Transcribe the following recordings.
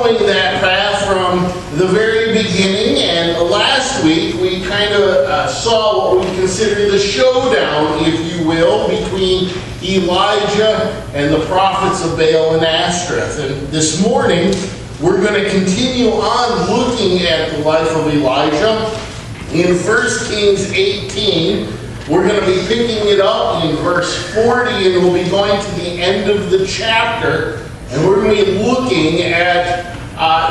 following that path from the very beginning, and last week we kind of saw what we consider the showdown, if you will, between Elijah and the prophets of Baal and Ashtoreth. And this morning we're going to continue on looking at the life of Elijah. In 1 Kings 18, we're going to be picking it up in verse 40, and we'll be going to the end of the chapter. And we're going to be looking at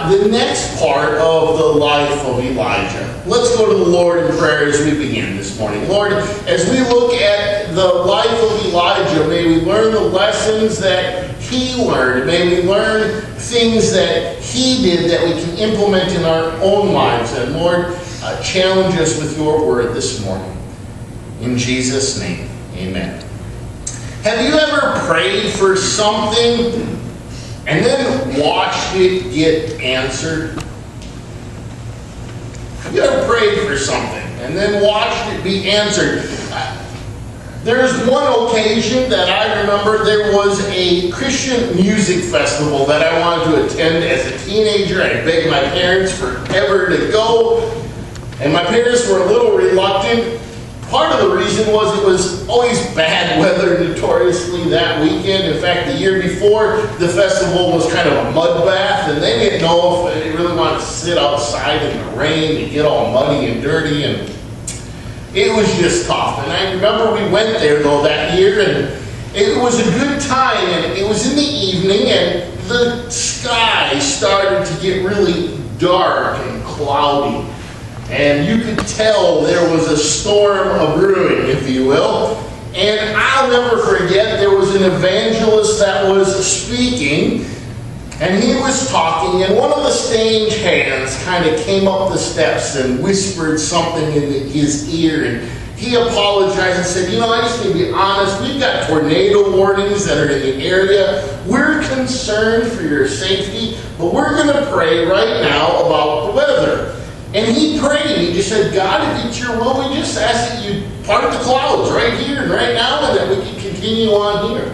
the next part of the life of Elijah. Let's go to the Lord in prayer as we begin this morning. Lord, as we look at the life of Elijah, may we learn the lessons that he learned. May we learn things that he did that we can implement in our own lives. And Lord, challenge us with your word this morning. In Jesus' name, amen. Have you ever prayed for something and then watched it get answered? Have you ever prayed for something and then watched it be answered? There's one occasion that I remember. There was a Christian music festival that I wanted to attend as a teenager. I begged my parents forever to go, and my parents were a little reluctant. Part of the reason was it was always bad weather notoriously that weekend. In fact, the year before, the festival was kind of a mud bath, and they didn't know if they really wanted to sit outside in the rain and get all muddy and dirty, and it was just tough. And I remember we went there, though, that year, and it was a good time, and it was in the evening, and the sky started to get really dark and cloudy. And you could tell there was a storm of brewing, if you will. And I'll never forget, there was an evangelist that was speaking, and he was talking, and one of the stage hands kind of came up the steps and whispered something in his ear, and he apologized and said, I just need to be honest, we've got tornado warnings that are in the area. We're concerned for your safety, but we're going to pray right now about the weather. And he prayed. He just said, God, if it's your will, we just ask that you part the clouds right here and right now, and that we can continue on here.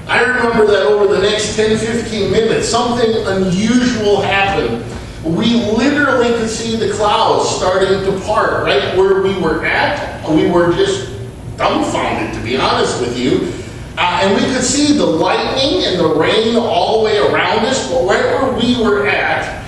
I remember that over the next 10, 15 minutes, something unusual happened. We literally could see the clouds starting to part right where we were at. We were just dumbfounded, to be honest with you. And we could see the lightning and the rain all the way around us, but right where we were at,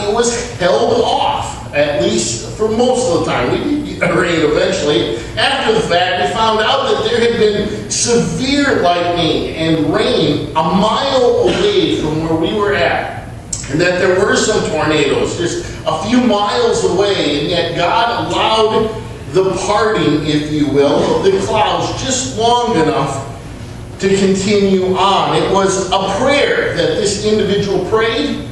it was held off, at least for most of the time. We did get rain eventually. After the fact, we found out that there had been severe lightning and rain a mile away from where we were at, and that there were some tornadoes just a few miles away, and yet God allowed the parting, if you will, of the clouds just long enough to continue on. It was a prayer that this individual prayed,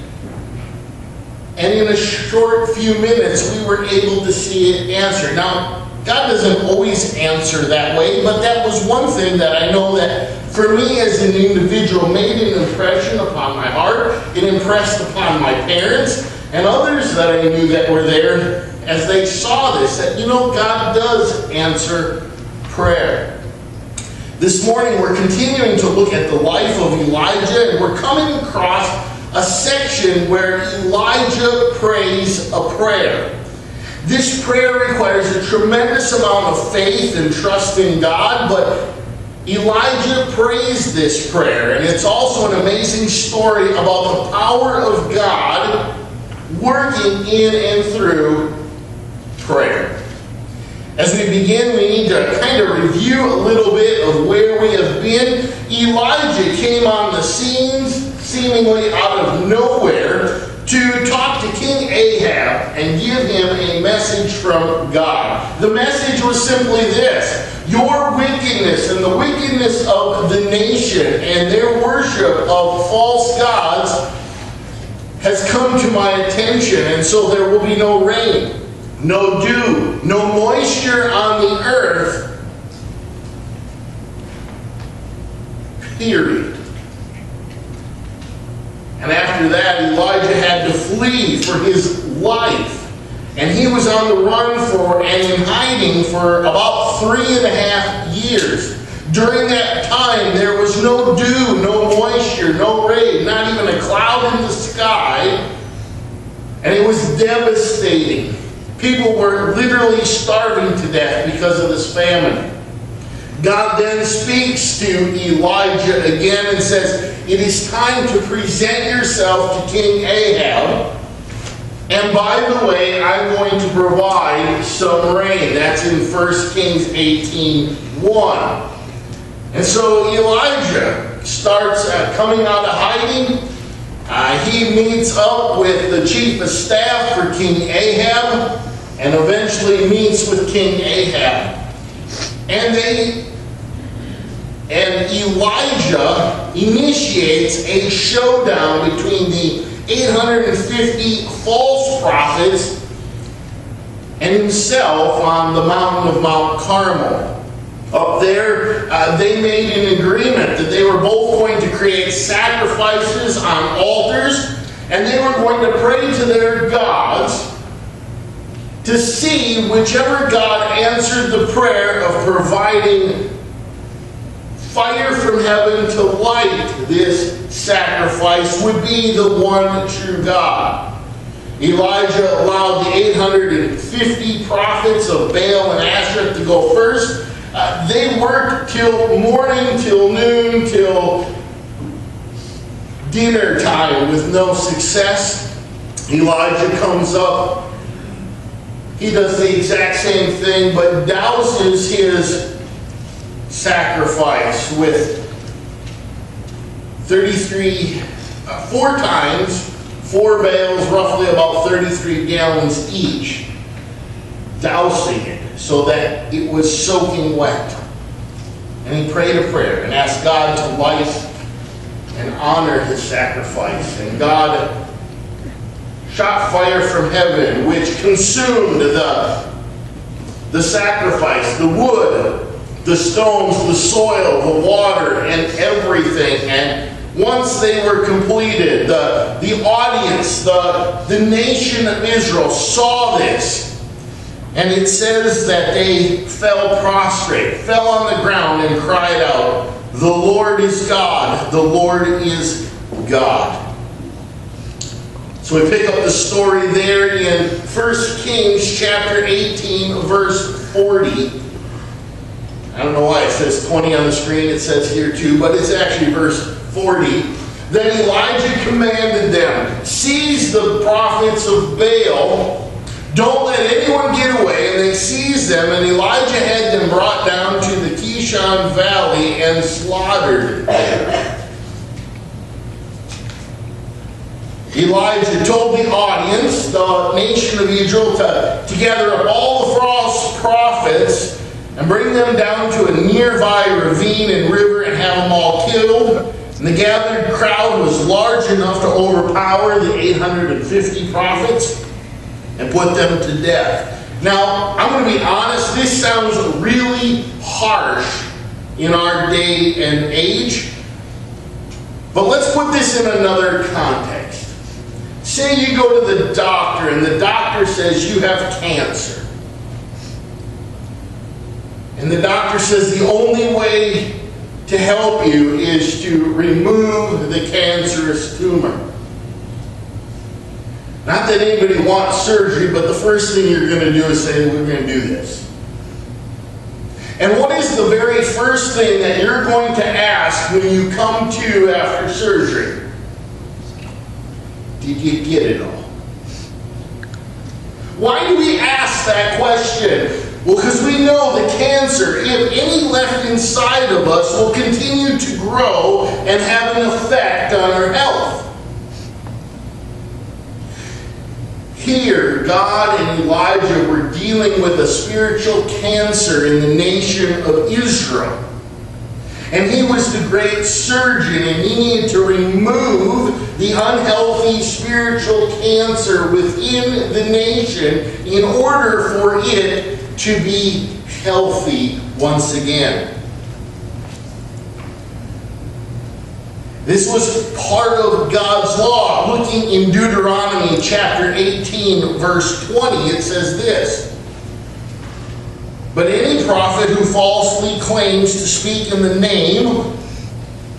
and in a short few minutes, we were able to see it answered. Now, God doesn't always answer that way, but that was one thing that I know that for me as an individual made an impression upon my heart. It impressed upon my parents and others that I knew that were there as they saw this, that, God does answer prayer. This morning, we're continuing to look at the life of Elijah, and we're coming across a section where Elijah prays a prayer. This prayer requires a tremendous amount of faith and trust in God, but Elijah prays this prayer, and it's also an amazing story about the power of God working in and through prayer. As we begin, we need to kind of review a little bit of where we have been. Elijah came on the scene seemingly out of nowhere to talk to King Ahab and give him a message from God. The message was simply this: your wickedness and the wickedness of the nation and their worship of false gods has come to my attention, and so there will be no rain, no dew, no moisture on the earth, period. And after that, Elijah had to flee for his life. And he was on the run for and in hiding for about 3.5 years. During that time, there was no dew, no moisture, no rain, not even a cloud in the sky, and it was devastating. People were literally starving to death because of this famine. God then speaks to Elijah again and says, "It is time to present yourself to King Ahab. And by the way, I'm going to provide some rain." That's in 1 Kings 18:1. And so Elijah starts coming out of hiding. He meets up with the chief of staff for King Ahab and eventually meets with King Ahab. And Elijah initiates a showdown between the 850 false prophets and himself on the mountain of Mount Carmel. Up there, they made an agreement that they were both going to create sacrifices on altars, and they were going to pray to their gods to see whichever God answered the prayer of providing fire from heaven to light this sacrifice would be the one true God. Elijah allowed the 850 prophets of Baal and Asherah to go first. They worked till morning, till noon, till dinner time with no success. Elijah comes up. He does the exact same thing, but douses his sacrifice with 4 times, 4 bales, roughly about 33 gallons each, dousing it so that it was soaking wet. And he prayed a prayer and asked God to light and honor his sacrifice. And God shot fire from heaven, which consumed the sacrifice, the wood, the stones, the soil, the water, and everything. And once they were completed, the audience, the nation of Israel saw this. And it says that they fell prostrate, fell on the ground and cried out, "The Lord is God, the Lord is God." So we pick up the story there in 1 Kings chapter 18, verse 40. I don't know why it says 20 on the screen. It says here too, but it's actually verse 40. Then Elijah commanded them, "Seize the prophets of Baal. Don't let anyone get away." And they seized them, and Elijah had them brought down to the Kishon Valley and slaughtered them. Elijah told the audience, the nation of Israel, to gather up all the false prophets and bring them down to a nearby ravine and river and have them all killed. And the gathered crowd was large enough to overpower the 850 prophets and put them to death. Now, I'm going to be honest, this sounds really harsh in our day and age. But let's put this in another context. Say you go to the doctor and the doctor says you have cancer. And the doctor says the only way to help you is to remove the cancerous tumor. Not that anybody wants surgery, but the first thing you're going to do is say, "We're going to do this." And what is the very first thing that you're going to ask when you come to after surgery? Did you get it all? Why do we ask that question? Well, because we know the cancer, if any left inside of us, will continue to grow and have an effect on our health. Here, God and Elijah were dealing with a spiritual cancer in the nation of Israel. And he was the great surgeon, and he needed to remove the unhealthy spiritual cancer within the nation in order for it to be healthy once again. This was part of God's law. Looking in Deuteronomy chapter 18, verse 20, it says this: But any prophet who falsely claims to speak in the name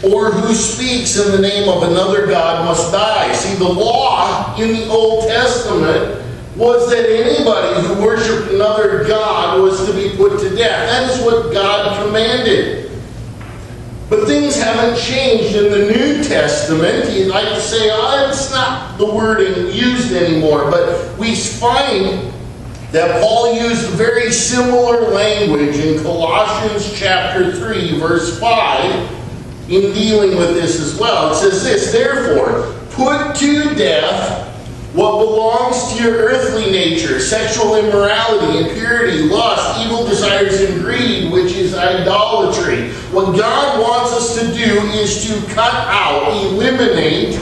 or who speaks in the name of another god must die. See, the law in the Old Testament was that anybody who worshiped another god was to be put to death. That is what God commanded. But things haven't changed in the New Testament. You'd like to say, oh, it's not the wording used anymore. But we find that Paul used very similar language in Colossians chapter 3, verse 5, in dealing with this as well. It says this, therefore, put to death what belongs to your earthly nature, sexual immorality, impurity, lust, evil desires, and greed, which is idolatry. What God wants us to do is to cut out, eliminate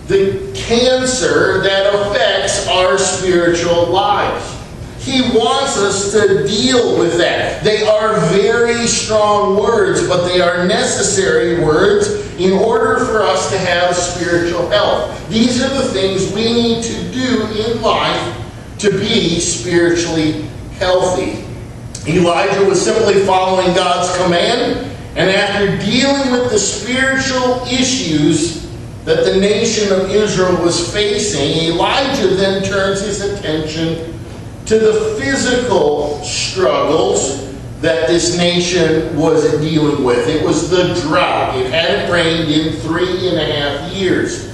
the cancer that affects our spiritual lives. He wants us to deal with that. They are very strong words, but they are necessary words in order for us to have spiritual health. These are the things we need to do in life to be spiritually healthy. Elijah was simply following God's command, and after dealing with the spiritual issues that the nation of Israel was facing, Elijah then turns his attention to the physical struggles that this nation was dealing with. It was the drought. It hadn't rained in 3.5 years.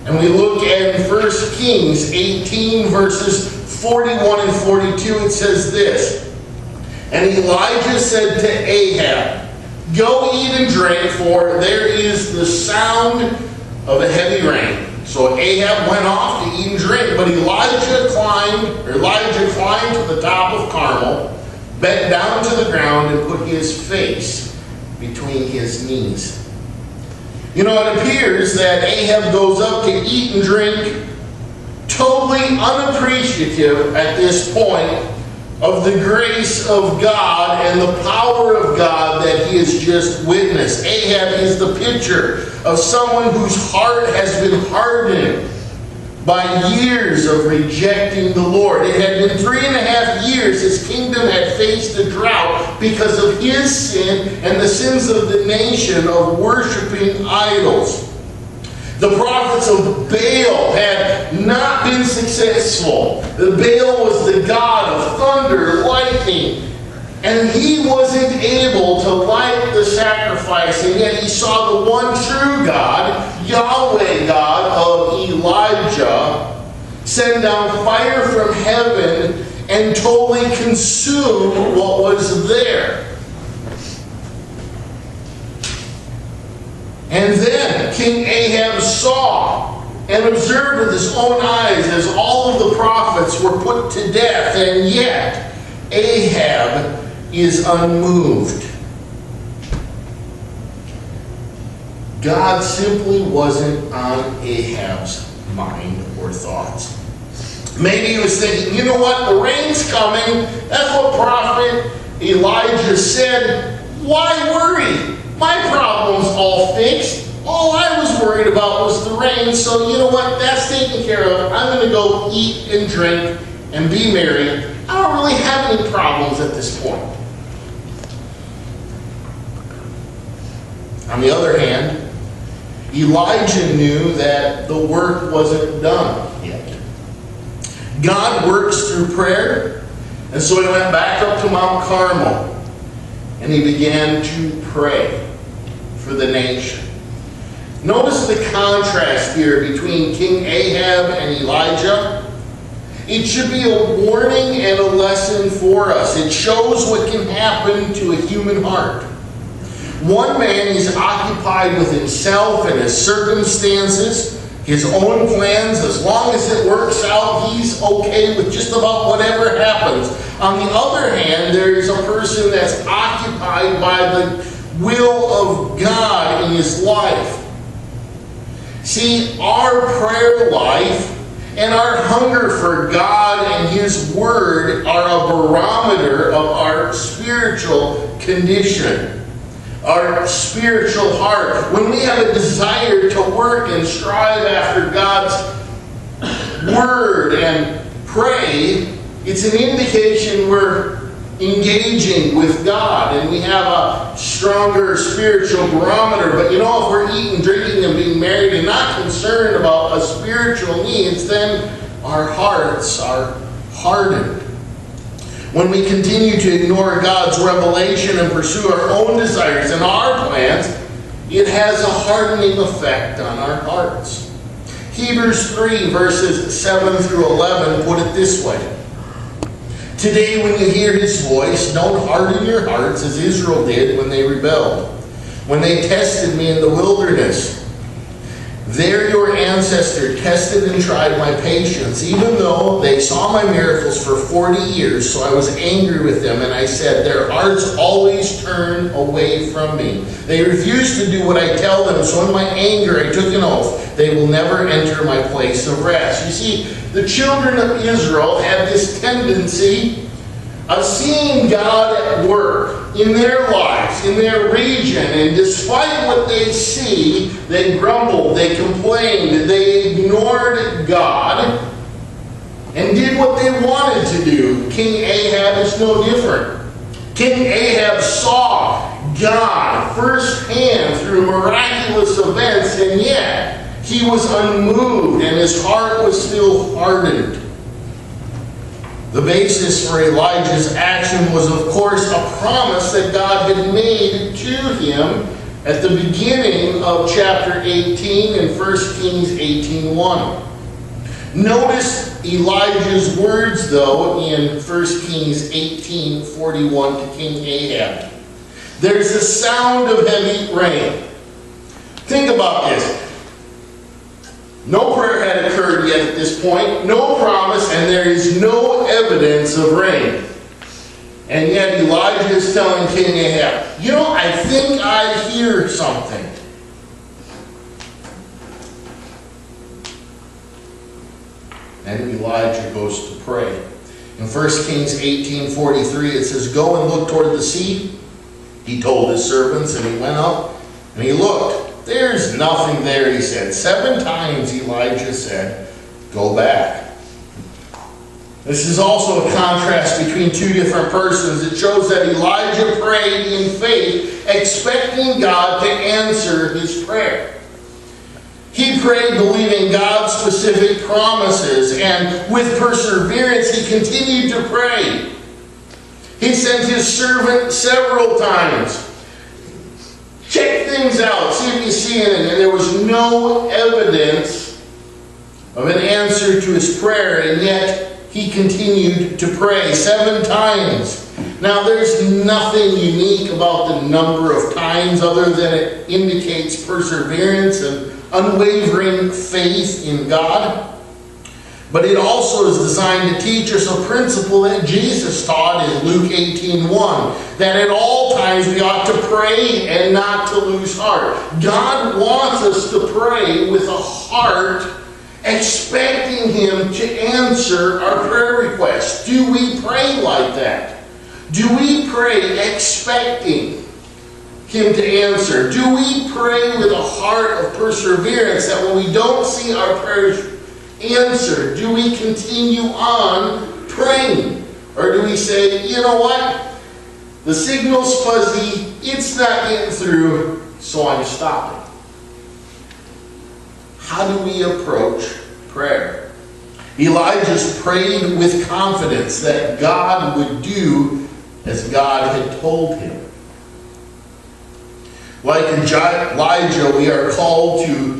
And we look at 1 Kings 18, verses 41 and 42, it says this, and Elijah said to Ahab, go eat and drink, for there is the sound of a heavy rain. So Ahab went off to eat and drink, but Elijah climbed to the top of Carmel, bent down to the ground, and put his face between his knees. You know, it appears that Ahab goes up to eat and drink, totally unappreciative at this point of the grace of God and the power of God that he has just witnessed. Ahab is the picture of someone whose heart has been hardened by years of rejecting the Lord. It had been 3.5 years his kingdom had faced a drought because of his sin and the sins of the nation of worshiping idols. The prophets of Baal had not been successful. Baal was the god of thunder, lightning, and he wasn't able to light the sacrifice, and yet he saw the one true God, Yahweh God of Elijah, send down fire from heaven and totally consume what was there. And then King Ahab saw and observed with his own eyes as all of the prophets were put to death, and yet Ahab is unmoved. God simply wasn't on Ahab's mind or thoughts. Maybe he was thinking, you know what, the rain's coming. That's what prophet Elijah said. Why worry? My problem's all fixed. All I was worried about was the rain, so you know what? That's taken care of. I'm going to go eat and drink and be merry. I don't really have any problems at this point. On the other hand, Elijah knew that the work wasn't done yet. God works through prayer, and so he went back up to Mount Carmel, and he began to pray for the nation. Notice the contrast here between King Ahab and Elijah. It should be a warning and a lesson for us. It shows what can happen to a human heart. One man is occupied with himself and his circumstances, his own plans. As long as it works out, he's okay with just about whatever happens. On the other hand, there is a person that's occupied by the will of God in his life. See, our prayer life and our hunger for God and His Word are a barometer of our spiritual condition, our spiritual heart. When we have a desire to work and strive after God's Word and pray, it's an indication we're engaging with God, and we have a stronger spiritual barometer. But if we're eating, drinking, and being married and not concerned about our spiritual needs, then our hearts are hardened. When we continue to ignore God's revelation and pursue our own desires and our plans, it has a hardening effect on our hearts. Hebrews 3 verses 7 through 11 put it this way. Today when you hear his voice, don't harden your hearts as Israel did when they rebelled, when they tested me in the wilderness. There your ancestor tested and tried my patience, even though they saw my miracles for 40 years. So I was angry with them, and I said, their hearts always turn away from me. They refuse to do what I tell them, so in my anger I took an oath. They will never enter my place of rest. You see, the children of Israel had this tendency of seeing God at work in their lives, in their region, and despite what they see, they grumbled, they complained, they ignored God, and did what they wanted to do. King Ahab is no different. King Ahab saw God firsthand through miraculous events, and yet he was unmoved, and his heart was still hardened. The basis for Elijah's action was, of course, a promise that God had made to him at the beginning of chapter 18 in 1 Kings 18:1. Notice Elijah's words, though, in 1 Kings 18:41 to King Ahab. There's a sound of heavy rain. Think about this. No prayer had occurred yet at this point, no promise, and there is no evidence of rain. And yet Elijah is telling King Ahab, I think I hear something. And Elijah goes to pray. In 1 Kings 18:43 it says, go and look toward the sea. He told his servants, and he went up and he looked. There's nothing there, he said. 7 times Elijah said, go back. This is also a contrast between 2 different persons. It shows that Elijah prayed in faith, expecting God to answer his prayer. He prayed believing God's specific promises, and with perseverance he continued to pray. He sent his servant several times. Check things out, see if you see anything. And there was no evidence of an answer to his prayer, and yet he continued to pray 7 times. Now, there's nothing unique about the number of times other than it indicates perseverance and unwavering faith in God. But it also is designed to teach us a principle that Jesus taught in Luke 18:1, that at all times we ought to pray and not to lose heart. God wants us to pray with a heart expecting him to answer our prayer requests. Do we pray like that? Do we pray expecting him to answer? Do we pray with a heart of perseverance that when we don't see our prayers answered, do we continue on praying? Or do we say, you know what? The signal's fuzzy, it's not getting through, so I'm stopping. How do we approach prayer? Elijah prayed with confidence that God would do as God had told him. Like Elijah, we are called to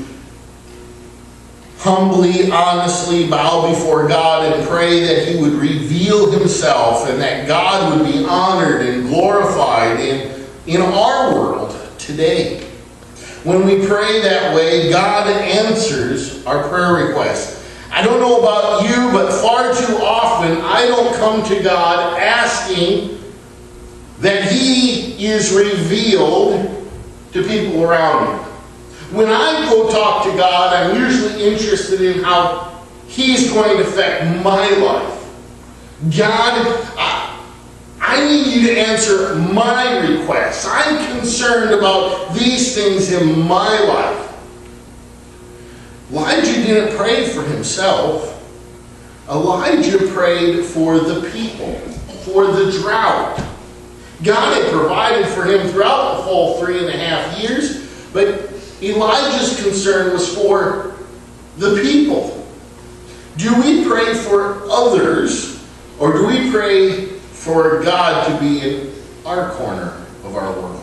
humbly, honestly bow before God and pray that he would reveal himself and that God would be honored and glorified in our world today. When we pray that way, God answers our prayer requests. I don't know about you, but far too often I don't come to God asking that he is revealed to people around me. When I go talk to God, I'm usually interested in how he's going to affect my life. God, I need you to answer my requests. I'm concerned about these things in my life. Elijah didn't pray for himself. Elijah prayed for the people. for the drought. God had provided for him throughout the whole 3.5 years, but Elijah's concern was for the people. Do we pray for others, or do we pray for God to be in our corner of our world?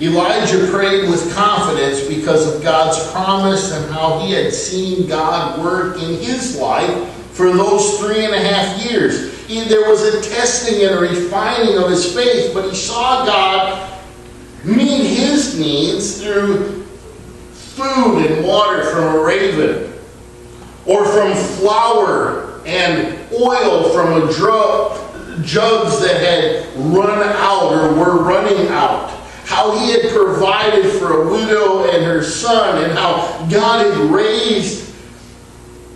Elijah prayed with confidence because of God's promise and how he had seen God work in his life for those 3.5 years. There was a testing and a refining of his faith, but he saw God meet his needs through food and water from a raven, or from flour and oil from a jugs that had run out or were running out. How he had provided for a widow and her son, and how God had raised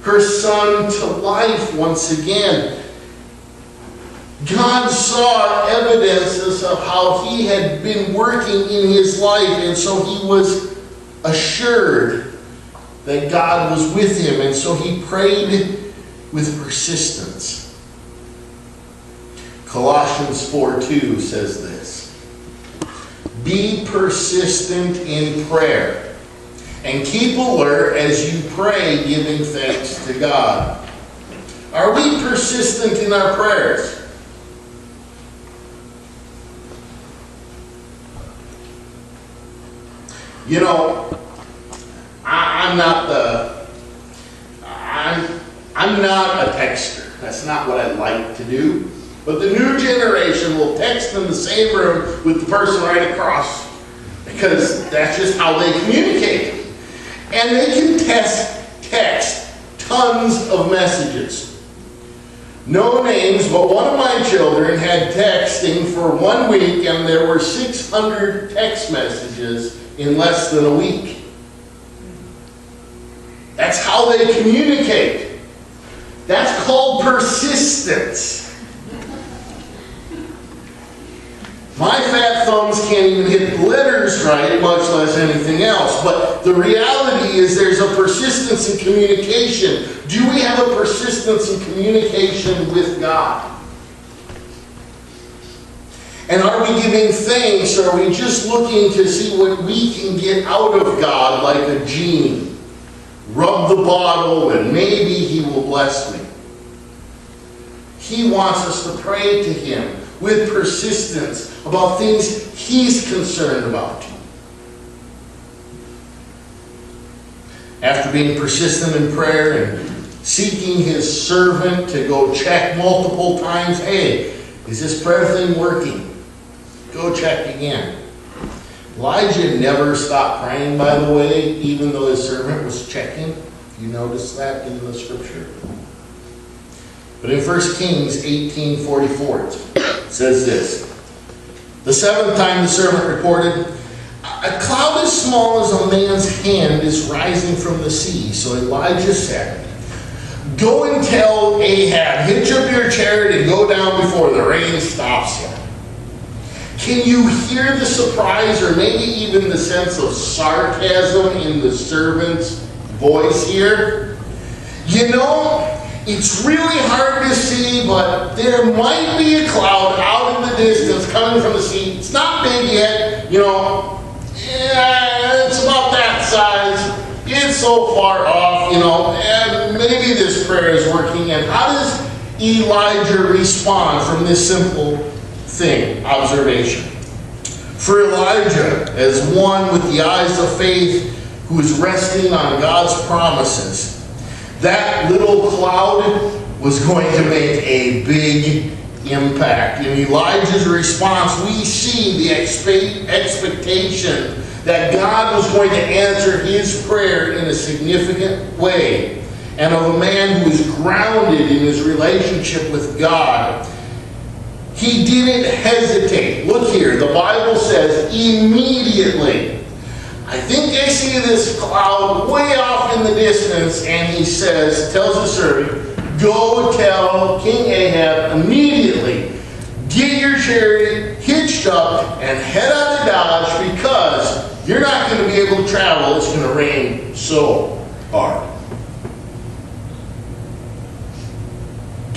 her son to life once again. God saw evidences of how he had been working in his life, and so he was assured that God was with him, and so he prayed with persistence. Colossians 4:2 says this: "Be persistent in prayer, and keep alert as you pray, giving thanks to God." Are we persistent in our prayers? You know, I'm not a texter. That's not what I like to do. But the new generation will text in the same room with the person right across, because that's just how they communicate. And they can text tons of messages. No names, but one of my children had texting for 1 week, and there were 600 text messages in less than a week. That's how they communicate. That's called persistence. My fat thumbs can't even hit letters right, much less anything else. But the reality is there's a persistence in communication. Do we have a persistence in communication with God? And are we giving thanks, or are we just looking to see what we can get out of God like a genie? Rub the bottle and maybe he will bless me. He wants us to pray to him with persistence about things he's concerned about. After being persistent in prayer and seeking his servant to go check multiple times, hey, is this prayer thing working? Go check again. Elijah never stopped praying, by the way, even though his servant was checking. You notice that in the scripture? But in 1 Kings 18:44, it says this: "The seventh time the servant reported, a cloud as small as a man's hand is rising from the sea. So Elijah said, go and tell Ahab, hitch up your chariot and go down before the rain stops him." Can you hear the surprise, or maybe even the sense of sarcasm in the servant's voice here? You know, it's really hard to see, but there might be a cloud out in the distance coming from the sea. It's not big yet, you know. Yeah, it's about that size. It's so far off, you know, and maybe this prayer is working. And how does Elijah respond from this simple thing, observation? For Elijah, as one with the eyes of faith who is resting on God's promises, that little cloud was going to make a big impact. In Elijah's response, we see the expectation that God was going to answer his prayer in a significant way, and of a man who is grounded in his relationship with God. He didn't hesitate. Look here, the Bible says immediately. I think I see this cloud way off in the distance, and he says, tells the servant, go tell King Ahab immediately, get your chariot hitched up and head out of Dodge, because you're not going to be able to travel. It's going to rain so hard.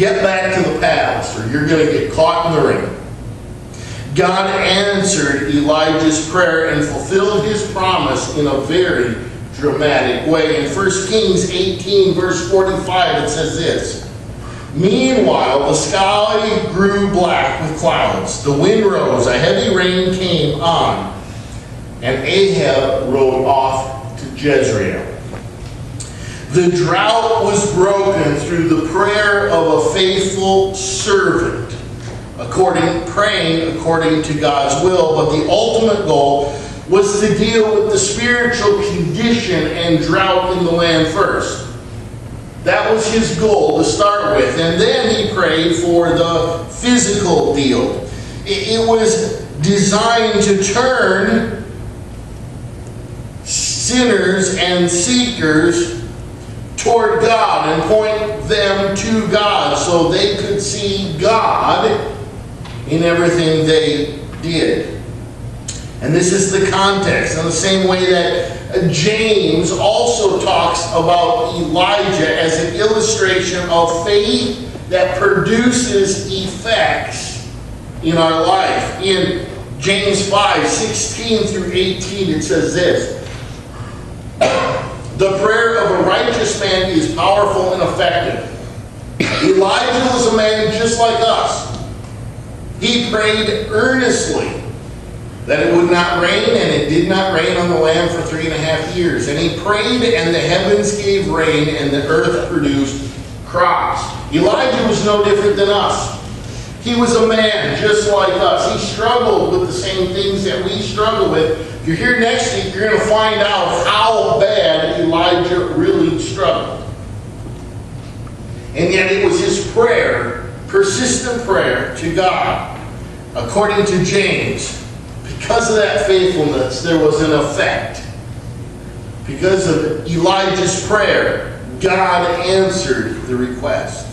get back to the palace or you're going to get caught in the ring. God answered Elijah's prayer and fulfilled his promise in a very dramatic way. In 1 Kings 18, verse 45, it says this: "Meanwhile, the sky grew black with clouds. The wind rose, a heavy rain came on, and Ahab rode off to Jezreel. The drought was broken through the prayer of a faithful servant, praying according to God's will, but the ultimate goal was to deal with the spiritual condition and drought in the land first. That was his goal to start with, and then he prayed for the physical deal. It was designed to turn sinners and seekers toward God and point them to God so they could see God in everything they did. And this is the context, in the same way that James also talks about Elijah as an illustration of faith that produces effects in our life. In James 5:16 through 18, it says this: "The prayer of a righteous man is powerful and effective. Elijah was a man just like us. He prayed earnestly that it would not rain, and it did not rain on the land for 3.5 years. And he prayed, and the heavens gave rain, and the earth produced crops." Elijah was no different than us. He was a man just like us. He struggled with the same things that we struggle with. If you're here next week, you're going to find out how bad Elijah really struggled. And yet it was his prayer, persistent prayer to God. According to James, because of that faithfulness, there was an effect. Because of Elijah's prayer, God answered the request.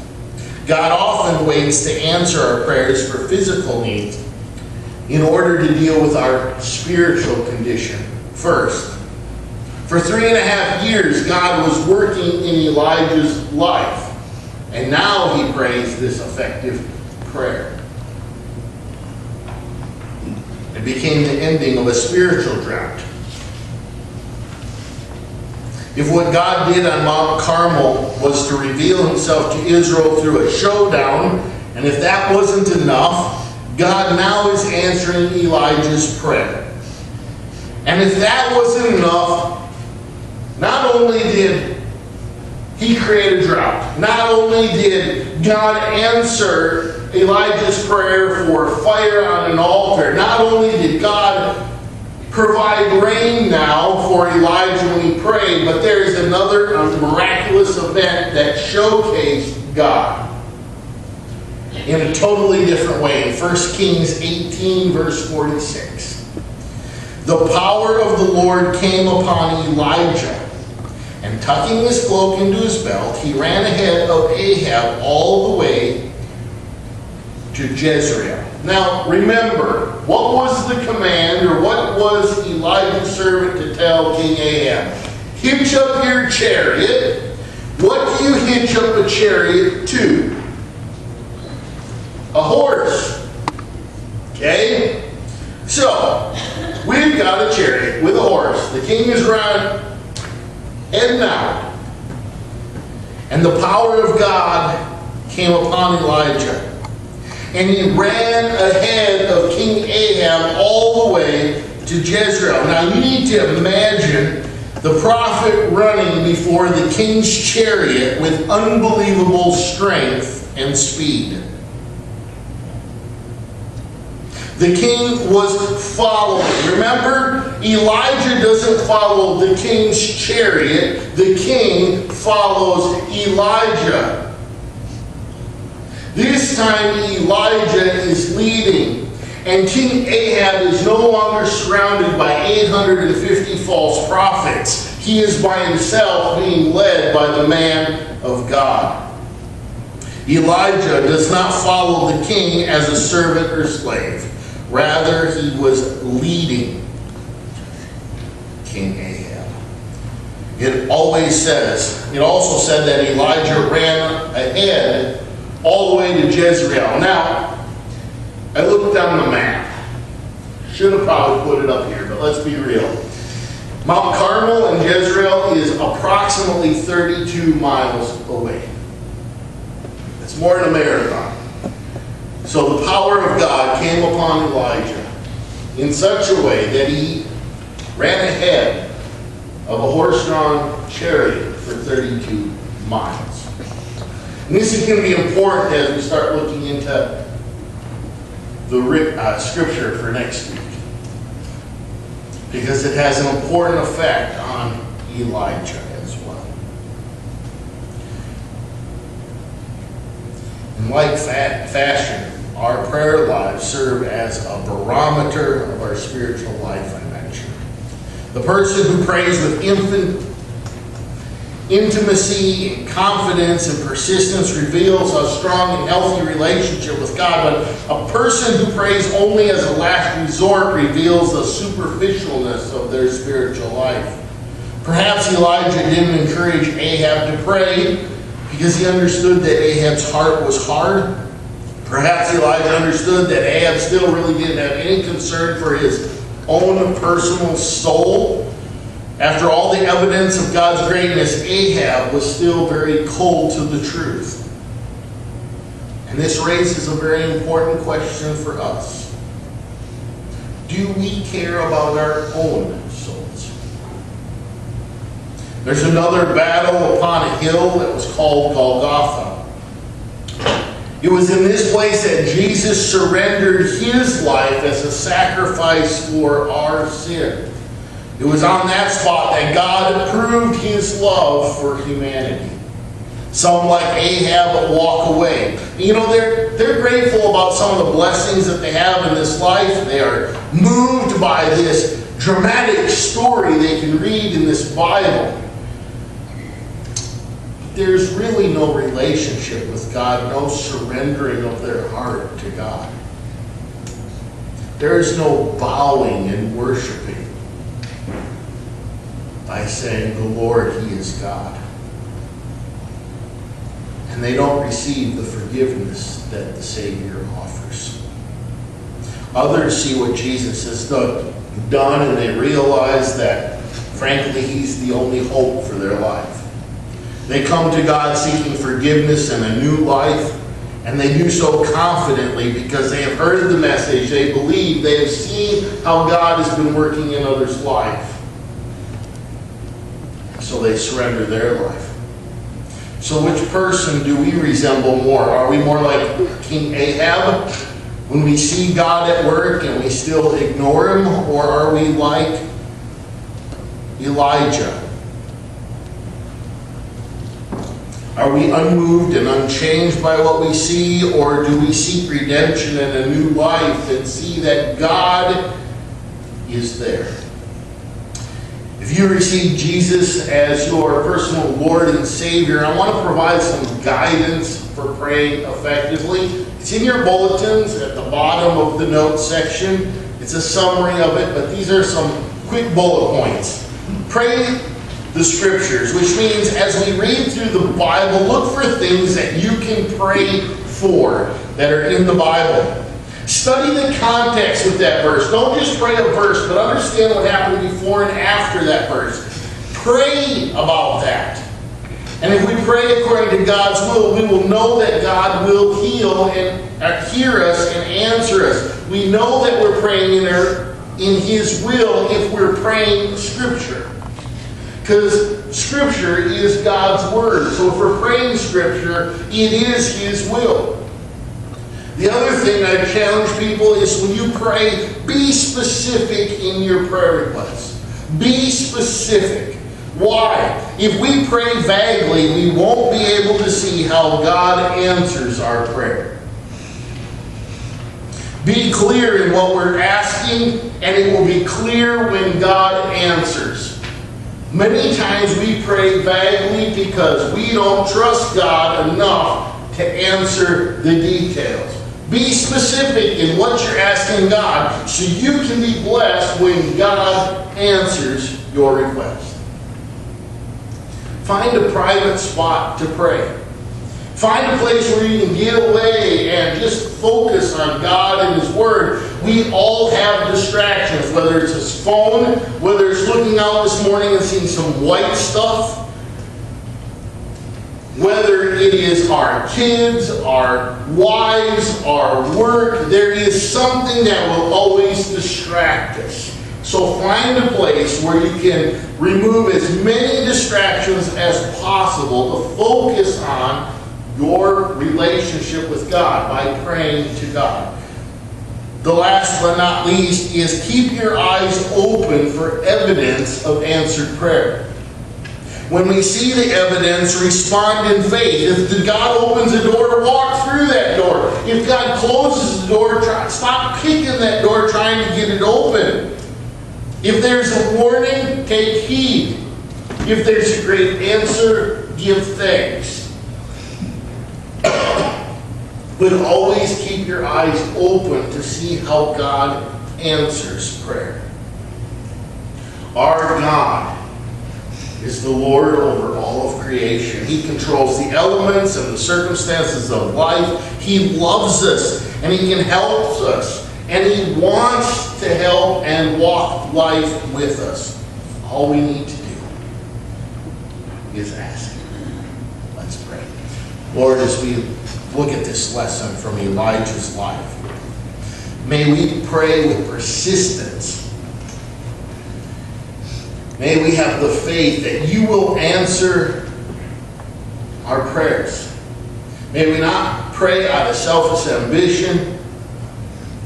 God often waits to answer our prayers for physical needs in order to deal with our spiritual condition first. For 3.5 years, God was working in Elijah's life, and now he prays this effective prayer. It became the ending of a spiritual drought. If what God did on Mount Carmel was to reveal himself to Israel through a showdown, and if that wasn't enough, God now is answering Elijah's prayer. And if that wasn't enough, not only did he create a drought, not only did God answer Elijah's prayer for fire on an altar, not only did God provide rain now for Elijah when he prayed, but there is another miraculous event that showcased God in a totally different way. In 1 Kings 18, verse 46. "The power of the Lord came upon Elijah, and tucking his cloak into his belt, he ran ahead of Ahab all the way to Jezreel." Now, remember, what was the command, or what was Elijah's servant to tell King Ahab? Hitch up your chariot. What do you hitch up a chariot to? A horse. Okay? So, we've got a chariot with a horse. The king is running, heading out. And the power of God came upon Elijah. And he ran ahead of King Ahab all the way to Jezreel. Now you need to imagine the prophet running before the king's chariot with unbelievable strength and speed. The king was following. Remember, Elijah doesn't follow the king's chariot. The king follows Elijah. This time Elijah is leading, and King Ahab is no longer surrounded by 850 false prophets. He is by himself being led by the man of God. Elijah does not follow the king as a servant or slave. Rather, he was leading King Ahab. It also said that Elijah ran ahead all the way to Jezreel. Now, I looked on the map. Should have probably put it up here, but let's be real. Mount Carmel and Jezreel is approximately 32 miles away. It's more than a marathon. So the power of God came upon Elijah in such a way that he ran ahead of a horse-drawn chariot for 32 miles. And this is going to be important as we start looking into the scripture for next week, because it has an important effect on Elijah as well. In like fashion, our prayer lives serve as a barometer of our spiritual life, I mentioned. The person who prays with intimacy and confidence and persistence reveals a strong and healthy relationship with God, but a person who prays only as a last resort reveals the superficialness of their spiritual life. Perhaps Elijah didn't encourage Ahab to pray because he understood that Ahab's heart was hard. Perhaps Elijah understood that Ahab still really didn't have any concern for his own personal soul. After all the evidence of God's greatness, Ahab was still very cold to the truth. And this raises a very important question for us. Do we care about our own souls? There's another battle upon a hill that was called Golgotha. It was in this place that Jesus surrendered his life as a sacrifice for our sin. It was on that spot that God proved his love for humanity. Some, like Ahab, walk away. You know, they're grateful about some of the blessings that they have in this life. They are moved by this dramatic story they can read in this Bible. But there's really no relationship with God, no surrendering of their heart to God. There is no bowing and worshiping by saying, the Lord, he is God. And they don't receive the forgiveness that the Savior offers. Others see what Jesus has done and they realize that, frankly, he's the only hope for their life. They come to God seeking forgiveness and a new life, and they do so confidently because they have heard the message, they believe, they have seen how God has been working in others' life. So they surrender their life. So which person do we resemble more? Are we more like King Ahab when we see God at work and we still ignore him? Or are we like Elijah? Are we unmoved and unchanged by what we see? Or do we seek redemption and a new life and see that God is there? If you receive Jesus as your personal Lord and Savior, I want to provide some guidance for praying effectively. It's in your bulletins at the bottom of the notes section. It's a summary of it, but these are some quick bullet points. Pray the scriptures, which means as we read through the Bible, look for things that you can pray for that are in the Bible. Study the context with that verse. Don't just pray a verse, but understand what happened before and after that verse. Pray about that. And if we pray according to God's will, we will know that God will heal and hear us and answer us. We know that we're praying in his will if we're praying Scripture. Because Scripture is God's Word. So if we're praying Scripture, it is his will. The other thing I challenge people is when you pray, be specific in your prayer requests. Be specific. Why? If we pray vaguely, we won't be able to see how God answers our prayer. Be clear in what we're asking, and it will be clear when God answers. Many times we pray vaguely because we don't trust God enough to answer the details. Be specific in what you're asking God so you can be blessed when God answers your request. Find a private spot to pray. Find a place where you can get away and just focus on God and His Word. We all have distractions, whether it's His phone, whether it's looking out this morning and seeing some white stuff, whether it is our kids, our wives, our work. There is something that will always distract us. So find a place where you can remove as many distractions as possible to focus on your relationship with God by praying to God. The last but not least is keep your eyes open for evidence of answered prayer. When we see the evidence, respond in faith. If God opens a door, walk through that door. If God closes the door, stop kicking that door trying to get it open. If there's a warning, take heed. If there's a great answer, give thanks. But always keep your eyes open to see how God answers prayer. Our God is the Lord over all of creation. He controls the elements and the circumstances of life. He loves us and He can help us. And He wants to help and walk life with us. All we need to do is ask Him. Let's pray. Lord, as we look at this lesson from Elijah's life, may we pray with persistence. May we have the faith that You will answer our prayers. May we not pray out of selfish ambition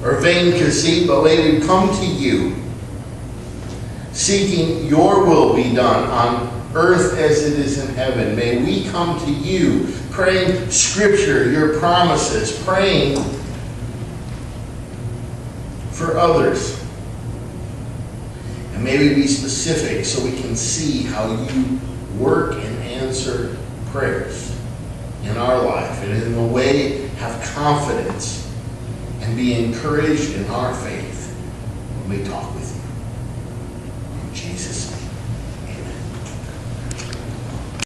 or vain conceit, but may we come to You seeking Your will be done on earth as it is in heaven. May we come to You praying Scripture, Your promises, praying for others. And may we be specific so we can see how You work and answer prayers in our life. And in a way, have confidence and be encouraged in our faith when we talk with You.